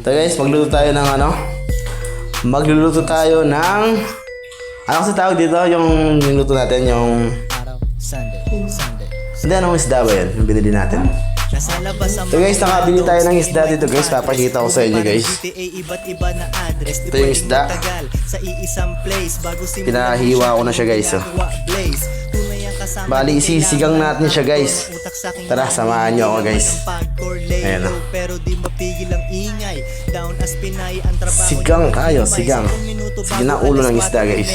So guys, magluluto tayo ng ano? Magluluto tayo ng... Ano kasi tawag dito? Yung niluto natin, yung... Sunday. Hindi, anong isda ba yan? Yung binili natin. So guys, nakabili tayo ng isda dito guys. Papakita ko sa inyo guys. Ito yung isda. Pinahiwa ko na siya guys. Bali, isisigang natin siya guys. Tara, samahan nyo ako guys. Ayan o. Sigang tayo, sigang. Sige na ulo ng isda guys.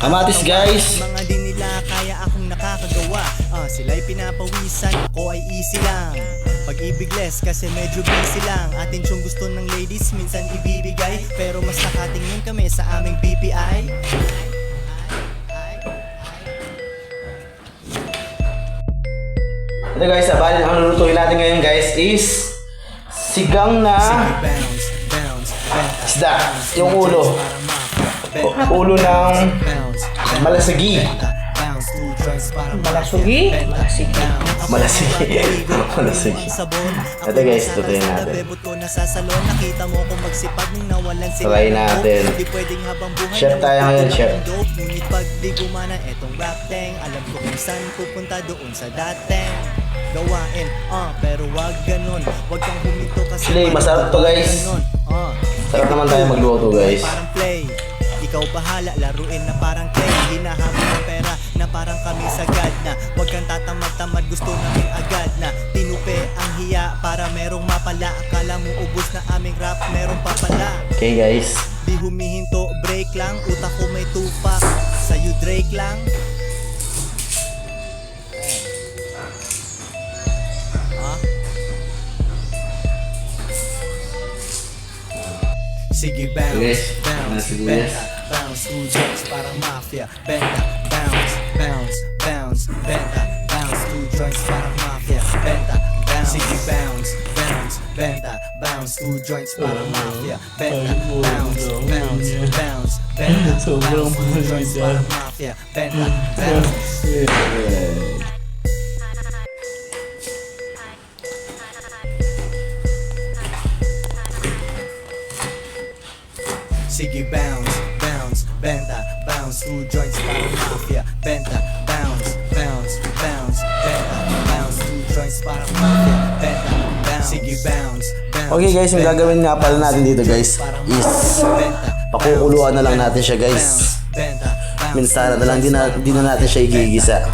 Kamatis guys. Mga di nila kaya akong nakakagawa. Sila'y pinapawisan, ako ay easy lang. Pag-ibig less kasi medyo busy lang. Atin siyang gusto ng ladies minsan ibibigay, pero mas nakatingin kami sa aming BPI. Ito guys, bali ang lulutuin natin ngayon guys is sigang na isda. Yung ulo. Ulo ng malasagi. Malasugi? Malasigi. Ito guys, tutuin natin. Try natin. Chef tayo ngayon, chef. Ngunit pag di gumana etong rap thing, alam ko kung saan pupunta doon sa dating gawain, pero wag ganon. Wag kang huminto kasi Play, masarap to guys. Sarap naman tayo magluto guys. Parang play, ikaw bahala, laruin na parang clay. Hinahabol ng pera na parang kami sagad na. Huwag kang tatamad-tamad, gusto namin agad na. Tinupe ang hiya para merong mapala. Akala mo ubos na aming rap, merong papala. Okay guys. Di humihinto, break lang. Utak ko may tupak, sa'yo Drake lang. Sige bounce, bounce, benta, bounce, two joints parang mafia. Benta, bounce, bounce, bounce, benta, bounce, two joints parang mafia. Benta, bounce, sige bounce, bounce, benta, bounce, two joints parang mafia. Benta, bounce, bounce, bounce, benta, bounce, two joints parang mafia. Benta, bounce. Sige bounce, bounce, benta, bounce, two joints parang mafia. Benta, bounce, bounce, bounce, benta, bounce, two joints parang mafia. Benta, bounce, sige bounce, bounce. Okay guys, yung gagawin nga pala natin dito guys is pakukuluan na lang natin siya guys. Minsana na lang, di na natin siya igigisa.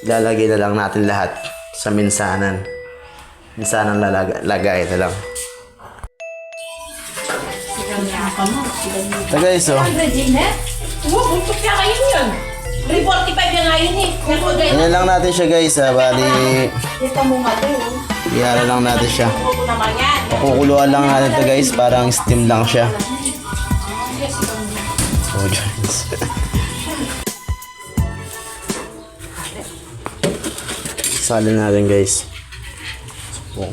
Lalagay na lang natin lahat sa minsanan. Minsanan lagay na lang. Ito guys, oh. Buntok ka ngayon yun. 345 ka ngayon eh. Ganyan lang natin siya guys, bali Dito mo mati. ihara lang natin siya. Huwag naman yan. Pakukuluan lang natin ito guys, parang steam lang siya. Oh guys. Salin natin guys. Supong.